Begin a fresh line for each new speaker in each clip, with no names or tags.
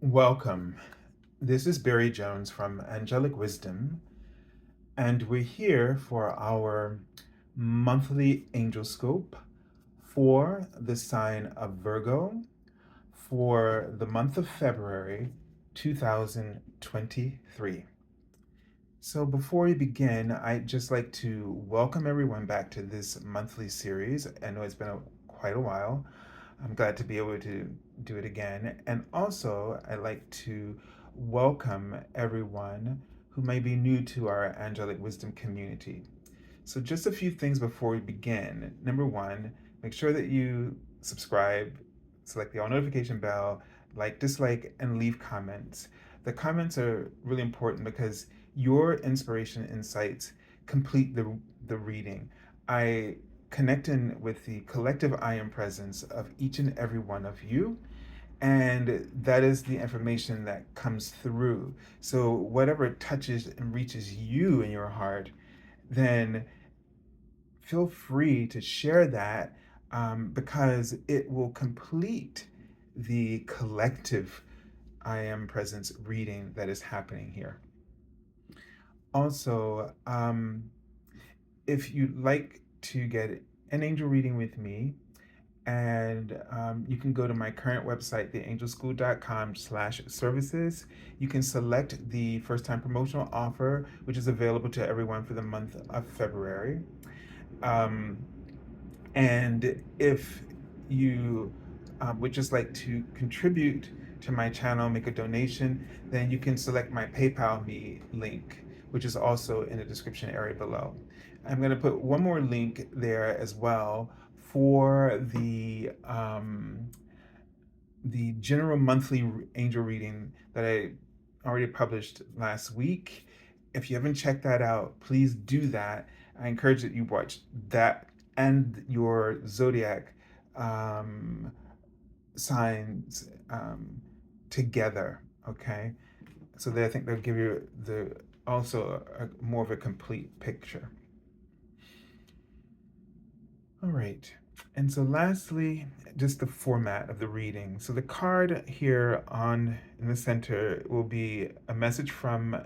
Welcome. This is Barry Jones from Angelic Wisdom, and we're here for our monthly Angelscope for the sign of Virgo for the month of February 2023. So, before we begin, I'd just like to welcome everyone back to this monthly series. I know it's been quite a while. I'm glad to be able to do it again. And also, I'd like to welcome everyone who may be new to our Angelic Wisdom community. So, just a few things before we begin. Number one, make sure that you subscribe, select the all notification bell, like, dislike, and leave comments. The comments are really important because your inspiration insights complete the reading. I connect in with the collective I am presence of each and every one of you. And that is the information that comes through. So, whatever touches and reaches you in your heart, then feel free to share that because it will complete the collective I am presence reading that is happening here. Also, if you'd like to get an angel reading with me, and you can go to my current website, theangelschool.com/services. You can select the first time promotional offer, which is available to everyone for the month of February. Um, and if you would just like to contribute to my channel, make a donation, then you can select my PayPal me link, which is also in the description area below. I'm going to put one more link there as well for the general monthly angel reading that I already published last week. If you haven't checked that out, please do that. I encourage that you watch that and your zodiac um, signs together. Okay, so I think they'll give you the also more of a complete picture. All right. And so lastly, just the format of the reading. So the card here on in the center will be a message from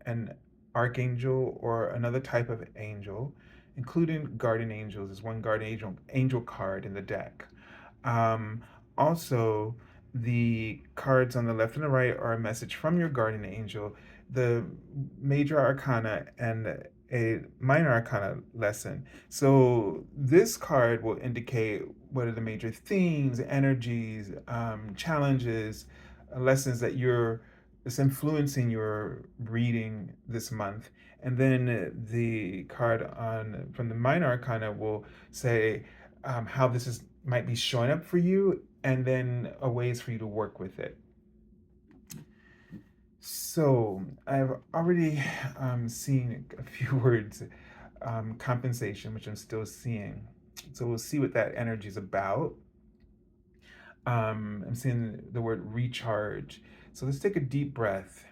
an archangel or another type of angel, including guardian angels. There's one guardian angel card in the deck. Um, Also, the cards on the left and the right are a message from your guardian angel. The Major Arcana and a Minor Arcana lesson. So this card will indicate what are the major themes, energies, challenges, lessons that you're that's influencing your reading this month. And then the card on from the Minor Arcana will say how this is might be showing up for you, and then ways for you to work with it. So I've already seen a few words, compensation, which I'm still seeing. So we'll see what that energy is about. I'm seeing the word recharge. So let's take a deep breath.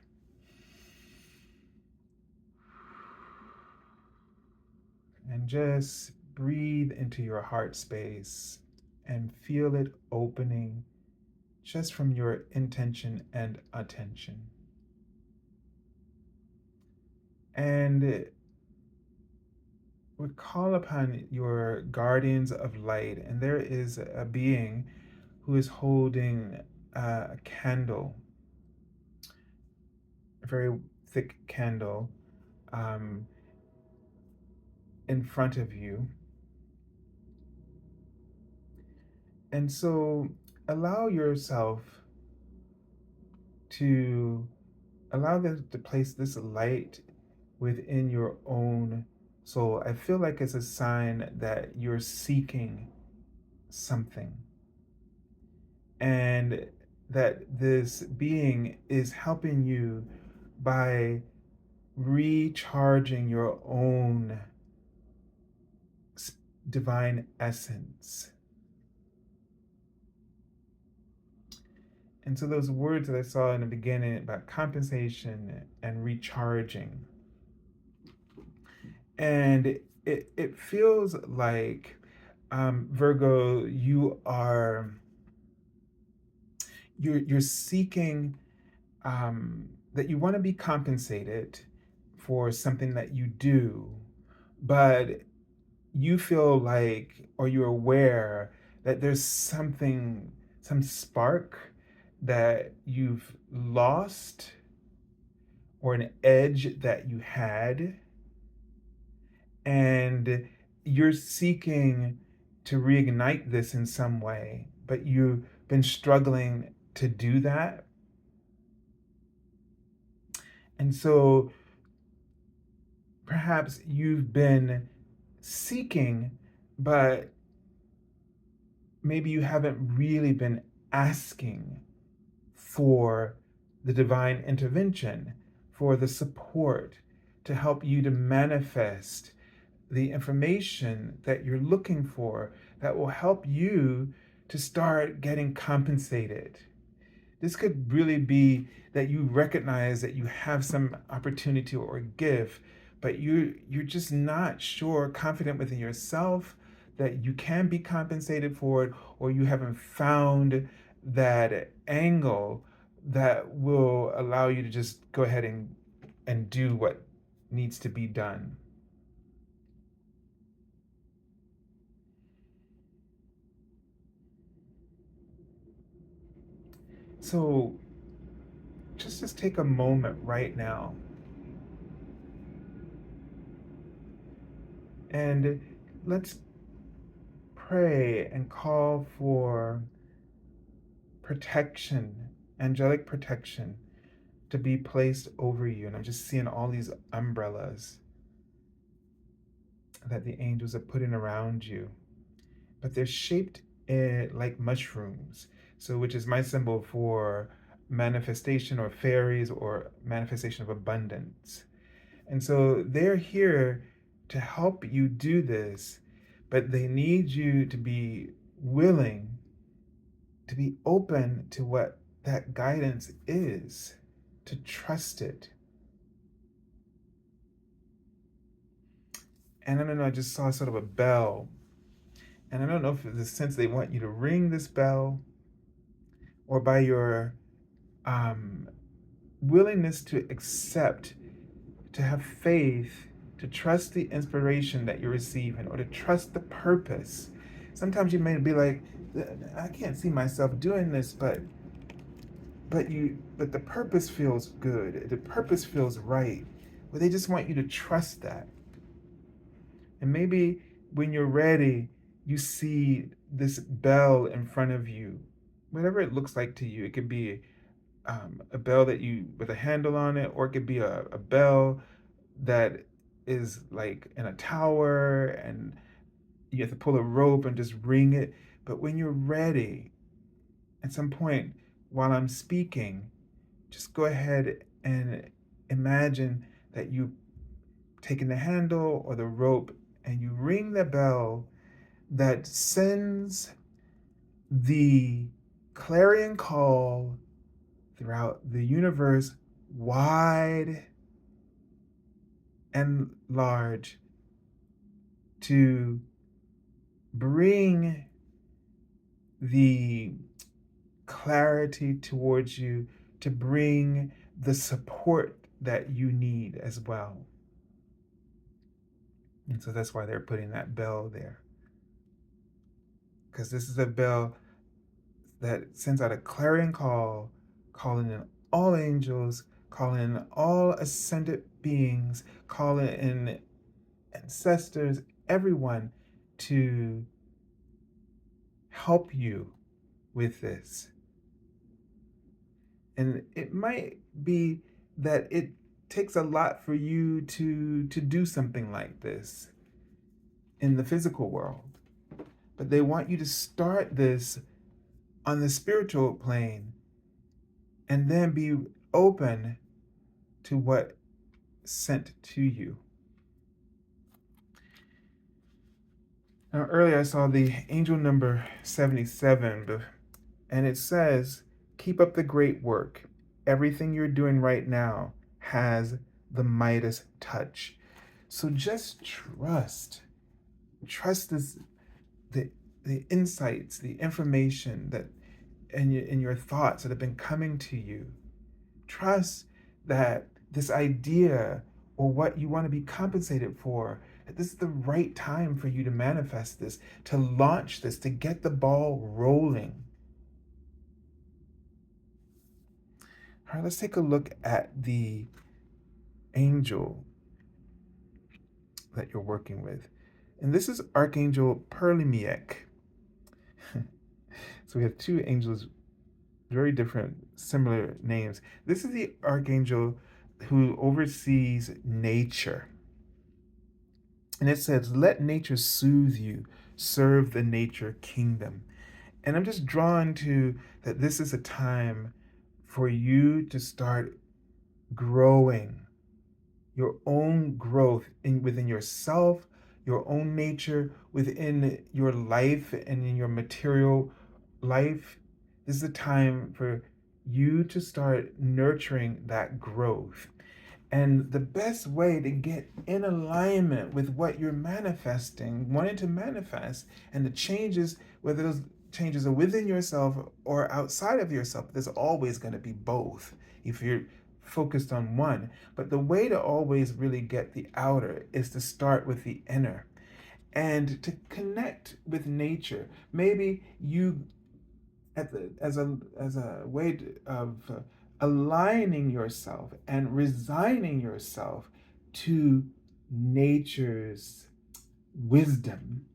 And just breathe into your heart space and feel it opening just from your intention and attention. And we call upon your guardians of light, and there is a being who is holding a candle, a very thick candle, um, in front of you. And so allow yourself to allow them to place this light within your own soul. I feel like it's a sign that you're seeking something, and that this being is helping you by recharging your own divine essence. And so those words that I saw in the beginning about compensation and recharging, and it feels like Virgo, you're seeking that you want to be compensated for something that you do, but you feel like, or you're aware that there's something, some spark that you've lost, or an edge that you had, and you're seeking to reignite this in some way, but you've been struggling to do that. And so perhaps you've been seeking, but maybe you haven't really been asking for the divine intervention, for the support to help you to manifest the information that you're looking for that will help you to start getting compensated. This could really be that you recognize that you have some opportunity or gift, but you're just not sure, confident within yourself that you can be compensated for it, or you haven't found that angle that will allow you to just go ahead and do what needs to be done. So just take a moment right now and let's pray and call for protection, angelic protection, to be placed over you. And I'm just seeing all these umbrellas that the angels are putting around you, but they're shaped like mushrooms. So, which is my symbol for manifestation or fairies or manifestation of abundance. And so they're here to help you do this, but they need you to be willing to be open to what that guidance is, to trust it. And I don't know, I just saw sort of a bell. And I don't know if in the sense they want you to ring this bell, or by your um, willingness to accept, to have faith, to trust the inspiration that you're receiving, or to trust the purpose. Sometimes you may be like, I can't see myself doing this, but the purpose feels good. The purpose feels right. But they just want you to trust that. And maybe when you're ready, you see this bell in front of you, whatever it looks like to you. It could be a bell that you with a handle on it, or it could be a bell that is like in a tower, and you have to pull a rope and just ring it. But when you're ready, at some point while I'm speaking, just go ahead and imagine that you taking the handle or the rope and you ring the bell that sends the clarion call throughout the universe, wide and large, to bring the clarity towards you, to bring the support that you need as well. And so that's why they're putting that bell there. Because this is a bell that sends out a clarion call, calling in all angels, calling in all ascended beings, calling in ancestors, everyone to help you with this. And it might be that it takes a lot for you to do something like this in the physical world. But they want you to start this on the spiritual plane and then be open to what sent to you. Now, earlier I saw the angel number 77, and it says, keep up the great work. Everything you're doing right now has the Midas touch. So just trust this, the insights, the information that in your thoughts that have been coming to you. Trust that this idea or what you want to be compensated for, that this is the right time for you to manifest this, to launch this, to get the ball rolling. All right, let's take a look at the angel that you're working with. And this is Archangel Perlimiek. So we have two angels, very different, similar names. This is the archangel who oversees nature. And it says, let nature soothe you, serve the nature kingdom. And I'm just drawn to that this is a time for you to start growing your own growth within yourself, your own nature, within your life and in your material life. This is a time for you to start nurturing that growth. And the best way to get in alignment with what you're manifesting, wanting to manifest, and the changes, whether those changes are within yourself or outside of yourself, there's always going to be both if you're focused on one. But the way to always really get the outer is to start with the inner and to connect with nature. Maybe you as a way of aligning yourself and resigning yourself to nature's wisdom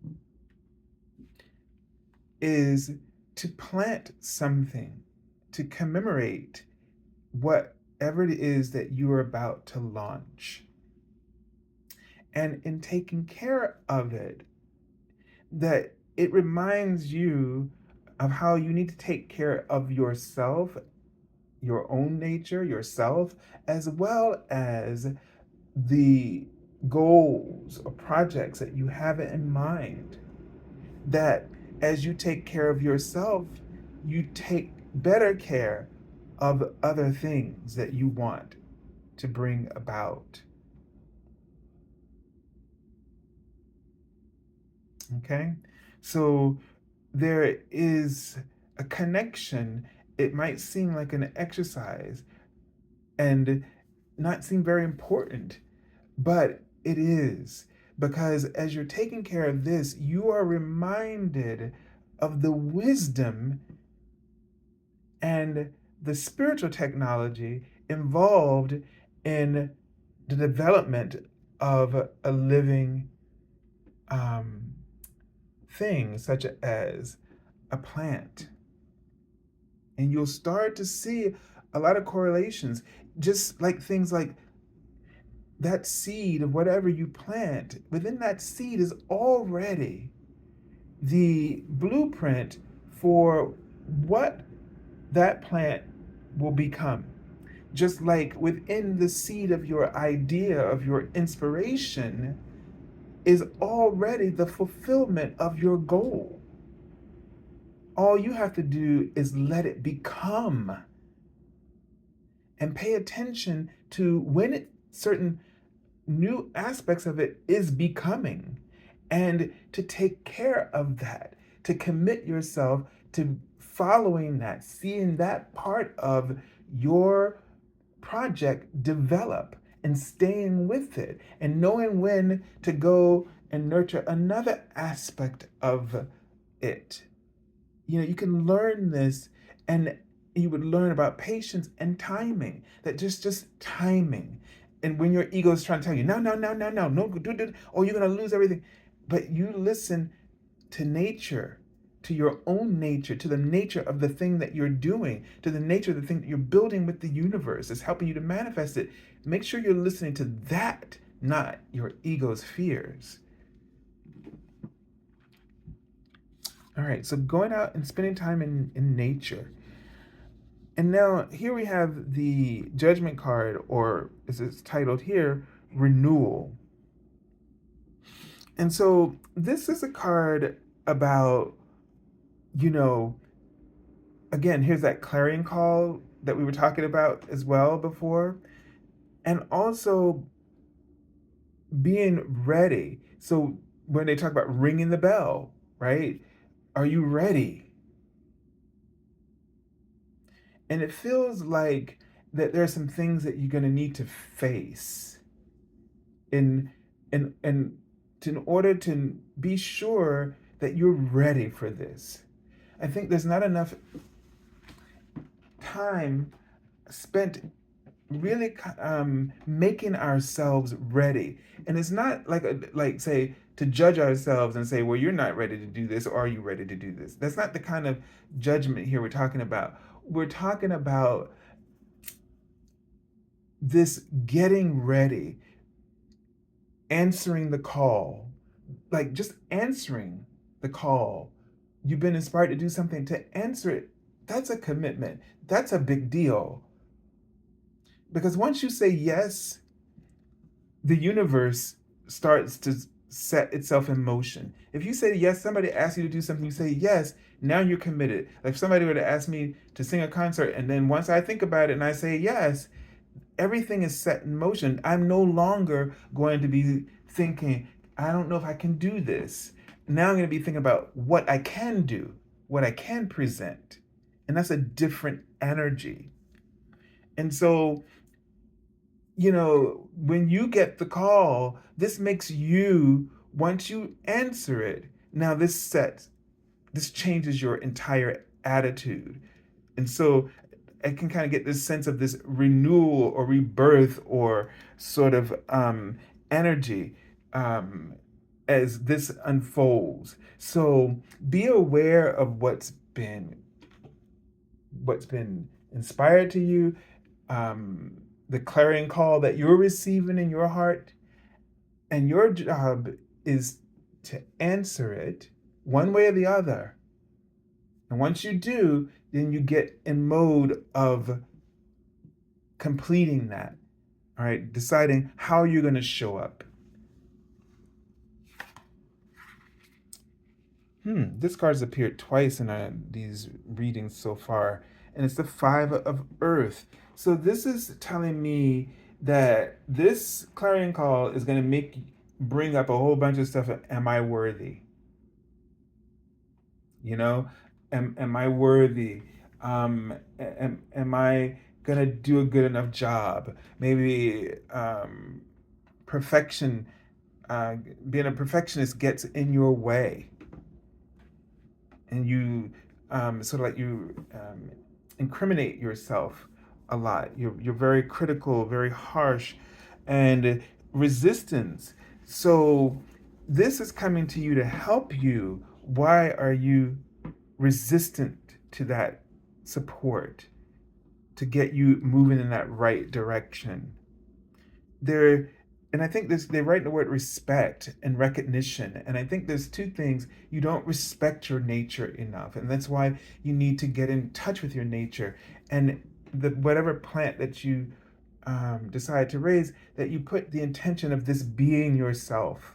is to plant something to commemorate whatever it is that you are about to launch. And in taking care of it, that it reminds you of how you need to take care of yourself, your own nature, yourself, as well as the goals or projects that you have in mind. That as you take care of yourself, you take better care of other things that you want to bring about. Okay? So there is a connection. It might seem like an exercise and not seem very important, but it is. Because as you're taking care of this, you are reminded of the wisdom and the spiritual technology involved in the development of a living thing, such as a plant. And you'll start to see a lot of correlations, just like things like that seed of whatever you plant, within that seed is already the blueprint for what that plant will become. Just like within the seed of your idea, of your inspiration, is already the fulfillment of your goal. All you have to do is let it become and pay attention to when certain new aspects of it is becoming, and to take care of that, to commit yourself to following that, seeing that part of your project develop and staying with it and knowing when to go and nurture another aspect of it. You can learn this, and you would learn about patience and timing, that just timing. And when your ego is trying to tell you, no, no, no, no, no, no, do, or you're going to lose everything. But you listen to nature, to your own nature, to the nature of the thing that you're doing, to the nature of the thing that you're building with the universe is helping you to manifest it. Make sure you're listening to that, not your ego's fears. All right, so going out and spending time in nature. And now here we have the judgment card, or as it's titled here, renewal. And so this is a card about, again, here's that clarion call that we were talking about as well before. And also being ready. So when they talk about ringing the bell, right? Are you ready? And it feels like that there are some things that you're going to need to face in in in order to be sure that you're ready for this. I think there's not enough time spent really making ourselves ready. And it's not like say to judge ourselves and say, well, you're not ready to do this, or are you ready to do this? That's not the kind of judgment here we're talking about. We're talking about this getting ready, answering the call, like just answering the call. You've been inspired to do something, to answer it. That's a commitment. That's a big deal. Because once you say yes, the universe starts to set itself in motion. If you say yes, somebody asks you to do something, you say yes, now you're committed. Like if somebody were to ask me to sing a concert, and then once I think about it and I say yes, everything is set in motion. I'm no longer going to be thinking, I don't know if I can do this. Now I'm going to be thinking about what I can do, what I can present. And that's a different energy. And so, when you get the call, this makes you, once you answer it, now this changes your entire attitude. And so I can kind of get this sense of this renewal or rebirth or sort of energy as this unfolds. So be aware of what's been inspired to you, the clarion call that you're receiving in your heart, and your job is to answer it one way or the other. And once you do, then you get in mode of completing that. All right, deciding how you're going to show up. This card's appeared twice in these readings so far, and it's the Five of Earth. So this is telling me that this clarion call is going to bring up a whole bunch of stuff. Am I worthy? Am I worthy? Am I gonna do a good enough job? Maybe perfection, being a perfectionist gets in your way, and you sort of like you incriminate yourself a lot. You're very critical, very harsh, and resistance. So this is coming to you to help you. Why are you resistant to that support, to get you moving in that right direction? And I think they write the word respect and recognition. And I think there's two things. You don't respect your nature enough. And that's why you need to get in touch with your nature. And whatever plant that you decide to raise, that you put the intention of this being yourself.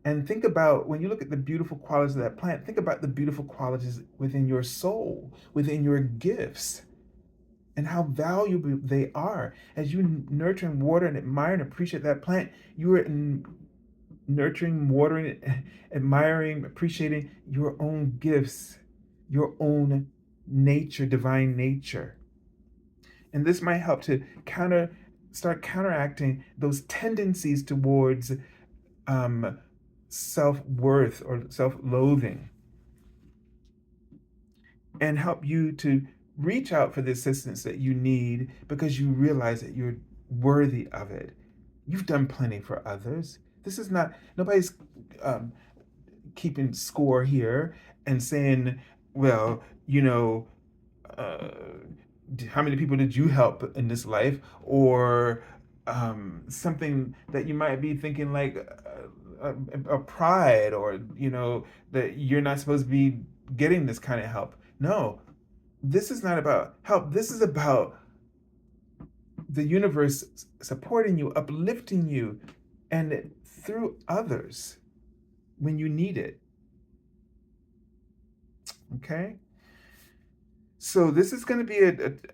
And think about, when you look at the beautiful qualities of that plant, think about the beautiful qualities within your soul, within your gifts, and how valuable they are. As you nurture and water and admire and appreciate that plant, you are nurturing, watering, admiring, appreciating your own gifts, your own nature, divine nature. And this might help to start counteracting those tendencies towards self-worth or self-loathing, and help you to reach out for the assistance that you need, because you realize that you're worthy of it. You've done plenty for others. This is not, nobody's keeping score here and saying, well, how many people did you help in this life? Or something that you might be thinking like a pride, or that you're not supposed to be getting this kind of help. No, this is not about help. This is about the universe supporting you, uplifting you, and through others when you need it. Okay? So this is going to be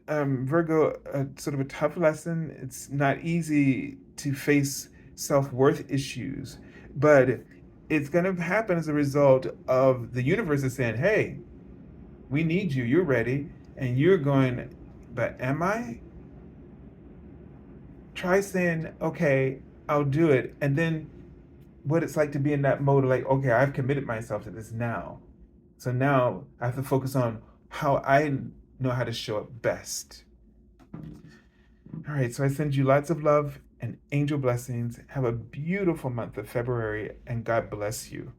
Virgo, sort of a tough lesson. It's not easy to face self-worth issues, but it's going to happen as a result of the universe is saying, hey, we need you, you're ready, and you're going, but am I? try saying, okay, I'll do it. And then what it's like to be in that mode of like, okay, I've committed myself to this now. So now I have to focus on how I know how to show up best. All right, so I send you lots of love and angel blessings. Have a beautiful month of February, and God bless you.